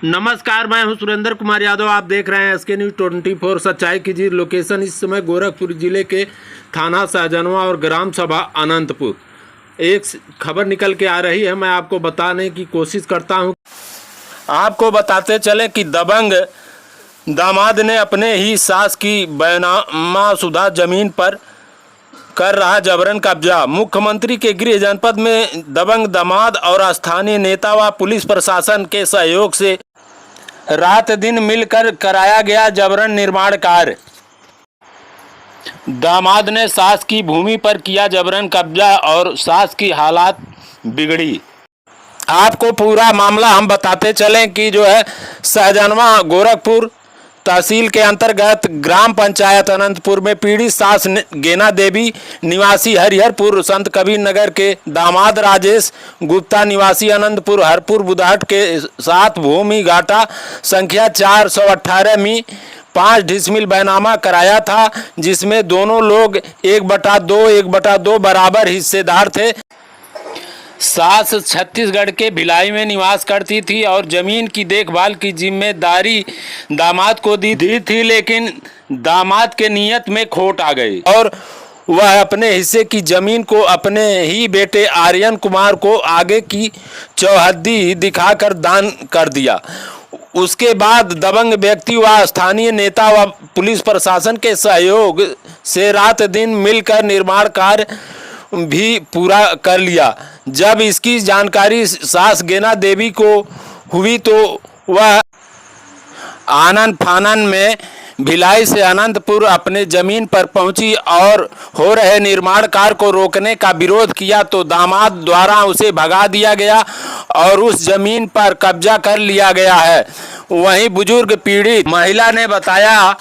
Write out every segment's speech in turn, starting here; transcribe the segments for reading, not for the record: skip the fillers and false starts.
नमस्कार, मैं हूं सुरेंद्र कुमार यादव। आप देख रहे हैं एसके न्यूज़ 24 सच्चाई की जीत। लोकेशन इस समय गोरखपुर जिले के थाना सहजनवा और ग्राम सभा अनंतपुर। एक खबर निकल के आ रही है, मैं आपको बताने की कोशिश करता हूं। आपको बताते चले कि दबंग दामाद ने अपने ही सास की बैनामाशुदा जमीन पर कर रहा जबरन कब्जा। मुख्यमंत्री के गृह जनपद में दबंग दामाद और स्थानीय नेता व पुलिस प्रशासन के सहयोग से रात दिन मिलकर कराया गया जबरन निर्माण कार्य। दामाद ने सास की भूमि पर किया जबरन कब्जा और सास की हालात बिगड़ी। आपको पूरा मामला हम बताते चलें कि जो है सहजनवा गोरखपुर तहसील के अंतर्गत ग्राम पंचायत अनंतपुर में पीड़ित सास गेना देवी निवासी हरिहरपुर संत कबीर नगर के दामाद राजेश गुप्ता निवासी अनंतपुर हरपुर बुधाट के साथ भूमि घाटा संख्या 418 में 5 डिसमिल बैनामा कराया था, जिसमें दोनों लोग 1/2 बराबर हिस्सेदार थे। सास छत्तीसगढ़ के भिलाई में निवास करती थी और जमीन की देखभाल की जिम्मेदारी दामाद को दी थी, लेकिन दामाद के नियत में खोट आ गई और वह अपने हिस्से की जमीन को अपने ही बेटे आर्यन कुमार को आगे की चौहद्दी दिखाकर दान कर दिया। उसके बाद दबंग व्यक्ति व स्थानीय नेता व पुलिस प्रशासन के सहयोग से रात दिन मिलकर निर्माण कार्य भी पूरा कर लिया। जब इसकी जानकारी सास गेना देवी को हुई तो वह आनन फानन में भिलाई से अनंतपुर अपने जमीन पर पहुंची और हो रहे निर्माण कार्य को रोकने का विरोध किया तो दामाद द्वारा उसे भगा दिया गया और उस जमीन पर कब्जा कर लिया गया है। वहीं बुजुर्ग पीड़ित महिला ने बताया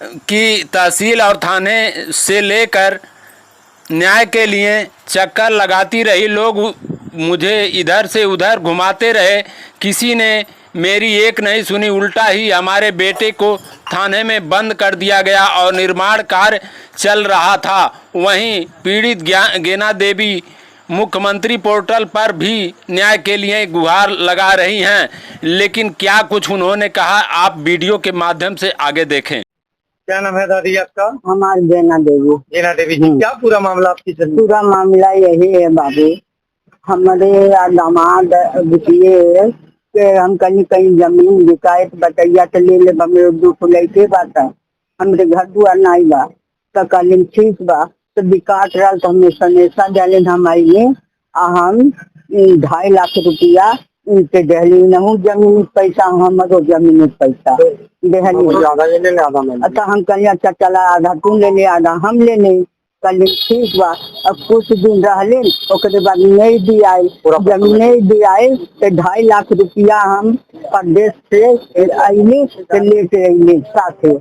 कि तहसील और थाने से लेकर न्याय के लिए चक्कर लगाती रही, लोग मुझे इधर से उधर घुमाते रहे, किसी ने मेरी एक नहीं सुनी, उल्टा ही हमारे बेटे को थाने में बंद कर दिया गया और निर्माण कार्य चल रहा था। वहीं पीड़ित गेना देवी मुख्यमंत्री पोर्टल पर भी न्याय के लिए गुहार लगा रही हैं, लेकिन क्या कुछ उन्होंने कहा आप वीडियो के माध्यम से आगे देखें। क्या नाम है दादी आपका? हमारी गेना देवी। गेना देवी जी, क्या पूरा मामला आपकी चल? पूरा मामला यही है बाबू, हमारे दामाद बिटिए के हम कहीं कहीं जमीन बिकाए तो बटैया तो ले ले हमें दुख लेके बात हमरे घर दुआर नहीं बा तो कहलिन ठीक बा तो बिकाट रहा तो हमें सनेसा डाले हमारी हम 2.5 लाख रुपया इनके दहली नहू जमीन पैसा हमारो जमीन पैसा दहली। अच्छा हम कहीं अच्छा चला आधा तू ले ले आधा हम ले ले कल ठीक बा। अब कुछ दिन रहले ओकरे बाद नहीं दिया जमीन नहीं दिया तो 2.5 लाख रुपया हम प्रदेश से अली तो लेके अली साथे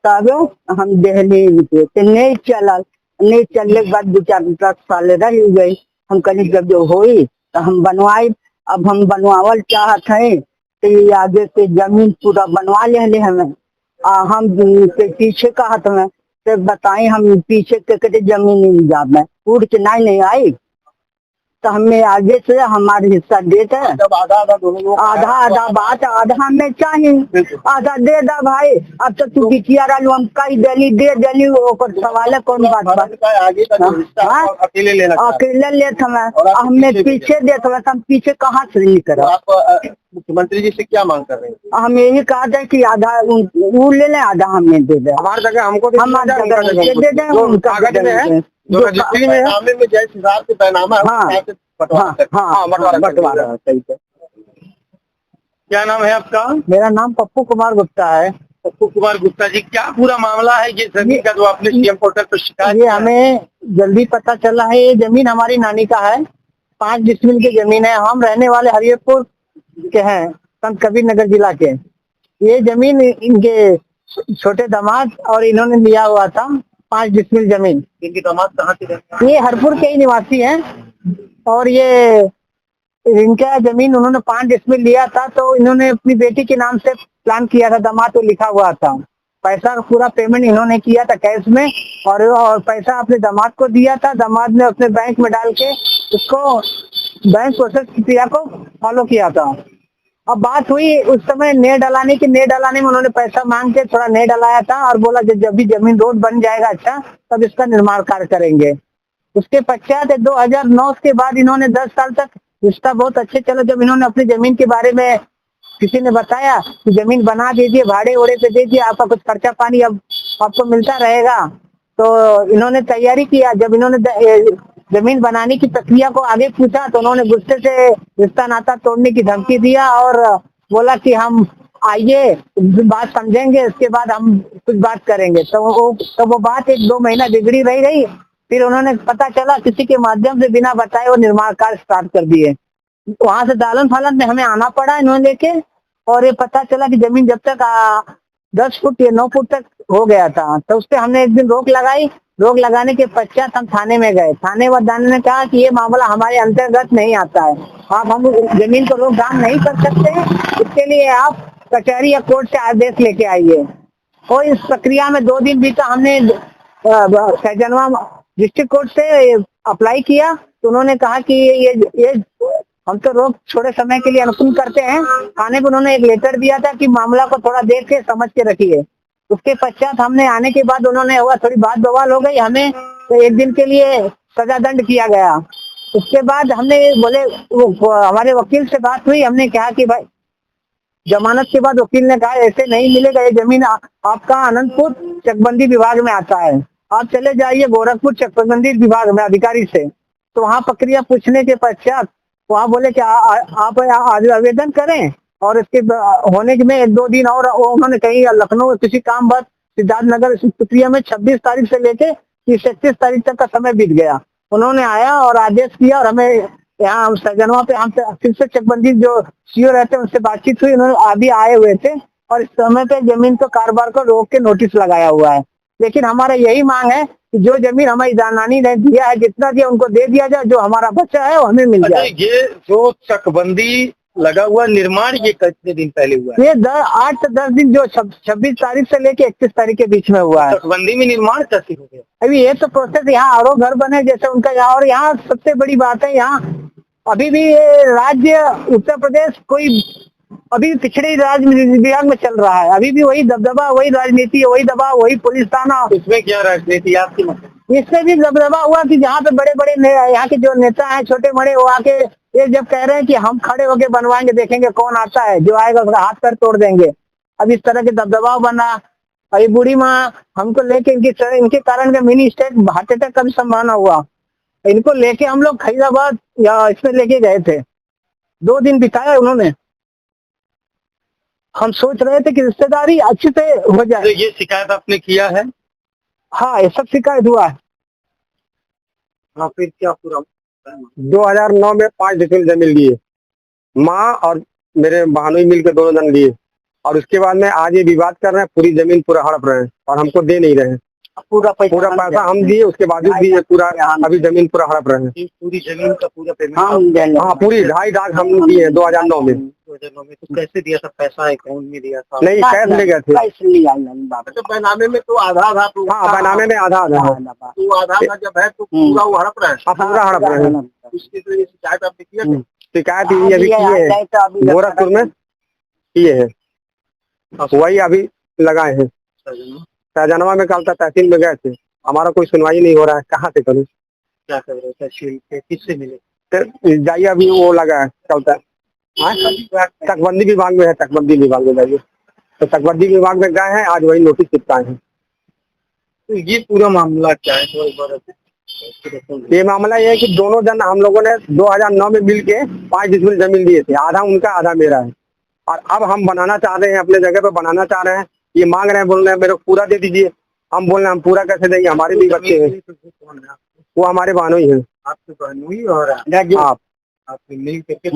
तब हम दहली तो नहीं चलल। नहीं चलने के बाद 2-4 साल रह गई। हम कहीं जब जो हुई तो हम बनवाए। अब हम बनवावल चाहत है तो ये आगे से जमीन पूरा बनवा ले हमें हम के पीछे का हाथ में तो बताएं हम पीछे के जमीन नहीं जा में पूर के नहीं आई तो हमें आगे से हमारे हिस्सा देते हैं। आधा आधा बात आधा हमें चाहिए आधा दे दा भाई। अब तो तू बिटिया रहा हम कई दली दे दली सवाल है कौन बात अकेले लेते हमें पीछे देते हम पीछे कहाँ से निकल। मुख्यमंत्री जी से क्या मांग कर रहे हैं? हम यही कहा था कि आधा वो ले लें आधा हमें दे दे। हमारी जगह हमको हमारी जगह दे दें उनका जो रजिस्ट्री में मामले में जय सिद्धार्थ के बैनामा है बंटवारा। क्या नाम है आपका? मेरा नाम पप्पू कुमार गुप्ता है। पप्पू कुमार गुप्ता जी, क्या पूरा मामला है ये जमीन का जो आपने सीएम पोर्टल पर शिकायत? ये हमें जल्दी पता चला है ये जमीन हमारी नानी का है। 5 डिसमिल की जमीन है। हम रहने वाले हरिहरपुर के हैं, संत कबीर नगर जिला के। ये जमीन इनके छोटे दामाद और इन्होंने लिया हुआ था 5 डिसमिल जमीन। इनके दामाद कहाँ से रहते हैं? ये हरपुर के ही निवासी हैं और ये इनका जमीन उन्होंने 5 डिसमिल लिया था तो इन्होंने अपनी बेटी के नाम से प्लान किया था। दामाद तो लिखा हुआ था। पैसा का पूरा पेमेंट इन्होंने किया था कैश में और पैसा अपने दामाद को दिया था। दामाद ने अपने बैंक में डाल के उसको बैंक प्रोसेस प्रक्रिया को फॉलो किया था। अब बात हुई उस समय नेट डलाने में उन्होंने पैसा मांग के थोड़ा नेट डलाया था और बोला जब भी जमीन रोड बन जाएगा अच्छा तब इसका निर्माण कार्य करेंगे। उसके पश्चात 2009 के बाद इन्होंने 10 साल तक रिश्ता बहुत अच्छे चला। जब इन्होंने अपनी जमीन के बारे में किसी ने बताया कि जमीन बना दीजिए, भाड़े ओड़े पे दे दिए, आपका कुछ खर्चा पानी अब आपको मिलता रहेगा, तो इन्होंने तैयारी किया। जब इन्होंने जमीन बनाने की प्रक्रिया को आगे पूछा तो उन्होंने गुस्से से रिश्ता नाता तोड़ने की धमकी दिया और बोला कि हम आइए बात समझेंगे, इसके बाद हम कुछ बात करेंगे। तो वो बात 1-2 महीना बिगड़ी रह गई। फिर उन्होंने पता चला किसी के माध्यम से बिना बताए वो निर्माण कार्य स्टार्ट कर दिए। वहां से दालन फालन में हमें आना पड़ा इन्होंने लेके, और ये पता चला कि जमीन जब तक 10 फुट या 9 फुट तक हो गया था तो उस पर हमने एक दिन रोक लगाई। रोक लगाने के पश्चात हम थाने में गए। थाने वाले ने कहा कि ये मामला हमारे अंतर्गत नहीं आता है, आप हम जमीन को रोकथाम नहीं कर सकते, इसके लिए आप कचहरी या कोर्ट से आदेश लेके आइए। और इस प्रक्रिया में 2 दिन बीता। हमने सैजनवा डिस्ट्रिक्ट कोर्ट से अप्लाई किया तो उन्होंने कहा कि ये हम तो रोक थोड़े समय के लिए अनुकूल करते हैं। थाने को उन्होंने एक लेटर दिया था कि मामला को थोड़ा देख के समझ के रखिए। उसके पश्चात हमने आने के बाद उन्होंने हुआ थोड़ी बात बवाल हो गई, हमें तो 1 दिन के लिए सजा दंड किया गया। उसके बाद हमने बोले हमारे वकील से बात हुई, हमने कहा कि भाई जमानत के बाद वकील ने कहा ऐसे नहीं मिलेगा, ये जमीन आपका अनंतपुर चकबंदी विभाग में आता है, आप चले जाइए गोरखपुर चकबंदी विभाग में अधिकारी से। तो वहाँ प्रक्रिया पूछने के पश्चात वहाँ बोले कि आप आवेदन करें और इसके होने में 1-2 दिन और उन्होंने कहीं लखनऊ किसी काम बस सिद्धार्थनगर इस प्रक्रिया में 26 तारीख से लेके 31 तारीख तक का समय बीत गया। उन्होंने आया और आदेश किया और हमें यहाँ हम सैजनवा पे हम फिर से चकबंदी जो सीओ रहते हैं उनसे बातचीत हुई, उन्होंने अभी आए हुए थे और इस समय पे जमीन को कारोबार को रोक के नोटिस लगाया हुआ है। लेकिन हमारा यही मांग है कि जो जमीन हमारी दानानी ने दिया है जितना दिया उनको दे दिया जाए, जो हमारा बचा है वो हमें मिल जाए। ये जो चकबंदी लगा हुआ निर्माण ये कितने दिन पहले हुआ है? ये 8 से 10 दिन जो 26 तारीख से लेके 31 तारीख के बीच में हुआ है। चकबंदी में निर्माण कैसे हो गया? अभी ये तो प्रोसेस यहाँ और घर बने जैसे उनका यहाँ, और यहाँ सबसे बड़ी बात है यहाँ अभी भी ये राज्य उत्तर प्रदेश कोई अभी पिछड़े राज्य विभाग में चल रहा है। अभी भी वही दबदबा, वही राजनीति, वही दबाव, वही पुलिस थाना। इसमें क्या राजनीति आपकी मतलब? इससे भी दबदबा हुआ कि जहाँ पे बड़े बड़े यहाँ के जो नेता हैं छोटे बड़े वो आके ये जब कह रहे हैं कि हम खड़े होके बनवाएंगे, देखेंगे कौन आता है, जो आएगा उसका हाथ पैर तोड़ देंगे। अब इस तरह के दबदबाव बना। अभी बूढ़ी माँ हमको लेके इनके कारण का मिनी स्टेट हार्ट अटैक का भी संभावना हुआ। इनको लेके हम लोग फरीदाबाद या इसमें लेके गए थे, 2 दिन बिताया उन्होंने। हम सोच रहे थे कि रिश्तेदारी अच्छे से हो जाए। तो ये शिकायत आपने किया है? हाँ, ये सब शिकायत हुआ है। हाँ, फिर क्या पूरा 2009 में 5 डिसमिल जमीन लिए, माँ और मेरे बहनोई मिल के दोनों जन लिए, और उसके बाद में आज ये विवाद कर रहे हैं, पूरी जमीन पूरा हड़प रहे हैं और हमको दे नहीं रहे हैं। पूरा पैसा हम दिए, उसके बावजूद भी ये पूरा अभी जमीन पूरा हड़प रहे हैं। पूरी जमीन का पूरा पेमेंट? हाँ, पूरी 2.5 लाख हम दिए 2009 में। 2009 में तो कैसे दिया था पैसा? अकाउंट में दिया था? नहीं, कैश ले गए थे। अच्छा, बैनामे में तो आधा आधा तो? हाँ, बैनामे में आधा आधा है। तो आधा आधा जब है तो पूरा वो हड़प रहा है? हाँ, पूरा हड़प रहे हैं। उसकी तो ये शिकायत आपने किया था? शिकायत ये अभी किए है, गोरखपुर में किए है, वही अभी लगाए हैं। शाहजहानवा में कल तक तहसील में गए थे, हमारा कोई सुनवाई नहीं हो रहा है, कहाँ से करूँ? क्या कर रहे थे? तहसील के किससे मिले? जाइए, अभी वो लगा है कल तक तकबंदी विभाग में है, तकबंदी विभाग में जाइए। तो तकबंदी विभाग में गए हैं, आज वही नोटिस चिपकाए हैं। तो ये पूरा मामला क्या है? तो एक बार ये मामला ये है कि दोनों जन हम लोगों ने 2009 में मिल के 5 डिसमिल जमीन लिए थे, आधा उनका आधा मेरा है। और अब हम बनाना चाह रहे हैं, अपने जगह पे बनाना चाह रहे हैं, ये मांग रहे हैं, बोल रहे हैं मेरे को पूरा दे दीजिए। हम बोल रहे हैं हम पूरा कैसे देंगे, हमारे भी बच्चे हैं। वो हमारे बहनोई हैं। आपके बहनोई और आप मिल करके?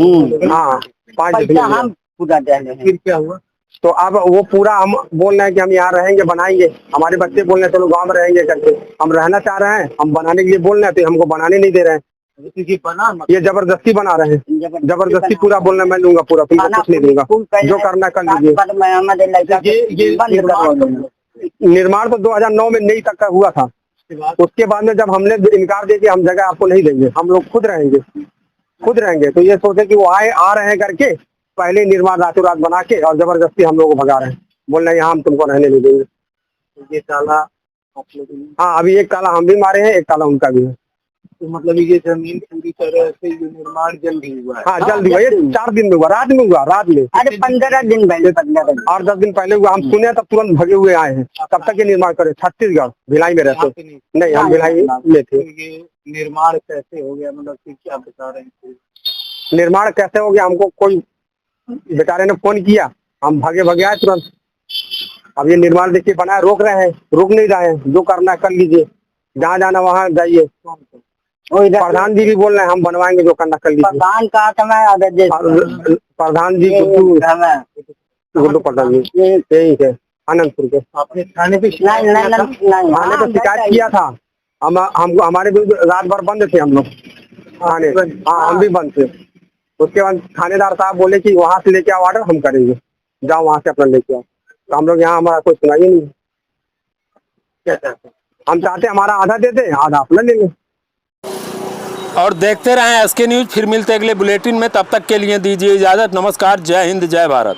हाँ, 5 डिसमिल। फिर क्या हुआ? तो अब वो पूरा हम बोल रहे हैं कि हम यहाँ रहेंगे, बनाएंगे। हमारे बच्चे बोल रहे हैं चलो गाँव में रहेंगे करके। हम रहना चाह रहे हैं, हम बनाने के लिए बोल रहे हैं, तो हमको बनाने नहीं दे रहे हैं। ये जबरदस्ती बना रहे हैं, जबरदस्ती पूरा बोलना मैं लूंगा, पूरा तुमको कुछ नहीं दूंगा, जो करना कर लीजिए। निर्माण तो 2009 में नई तक का हुआ था। उसके बाद में जब हमने इनकार दिया कि हम जगह आपको नहीं देंगे, हम लोग खुद रहेंगे। तो ये सोचे कि वो आ रहे हैं करके पहले निर्माण रातों रात बना के और जबरदस्ती हम लोग को भगा रहे हैं, बोल रहे हैं यहाँ हम तुमको रहने नहीं देंगे। ये ताला आप लोगों ने, हाँ, अभी एक ताला हम भी मारे हैं, एक ताला उनका भी है। तो मतलब ये जमीन पूरी तरह से जो निर्माण जल्द ही हुआ है। हाँ, जल्दी हुआ, ये 4 दिन में हुआ, रात में हुआ, रात में। अरे 15 दिन पहले 15 दिन और 10 दिन पहले हुआ, हम सुने तब तुरंत भगे हुए आए हैं। तब तक ये निर्माण करे, छत्तीसगढ़ भिलाई में यहाँ रहते। पे नहीं। नहीं, हम भिलाई में थे। तो ये निर्माण कैसे हो गया, मतलब कि क्या बता रहे थे? निर्माण कैसे हो गया, हमको कोई बेचारे ने फोन किया, हम भागे आए तुरंत। अब ये निर्माण देखिए बनाए, रोक रहे हैं, रोक नहीं रहे हैं, जो करना है कर लीजिए, जहाँ जाना वहाँ जाइए। प्रधान जी भी बोल रहे हैं हम बनवाएंगे, जो करना कर लीजिए। प्रधान का समय प्रधान जी गुड्डू प्रधान जी यही है, आनंदपुर के। आपने थाने पे थाने पे शिकायत किया था, हम हमारे रात भर बंद थे हम लोग थाने। हाँ, हम भी बंद थे। उसके बाद थानेदार साहब बोले कि वहां से लेके आओ ऑर्डर, हम करेंगे, जाओ वहां से अपना लेके आओ। तो हम लोग यहाँ, हमारा कोई सुनाई नहीं। क्या चाहते हैं? हम चाहते हमारा आधा दे दे, आधा अपना ले लें। और देखते रहें SK न्यूज़। फिर मिलते अगले बुलेटिन में, तब तक के लिए दीजिए इजाज़त। नमस्कार, जय हिंद, जय भारत।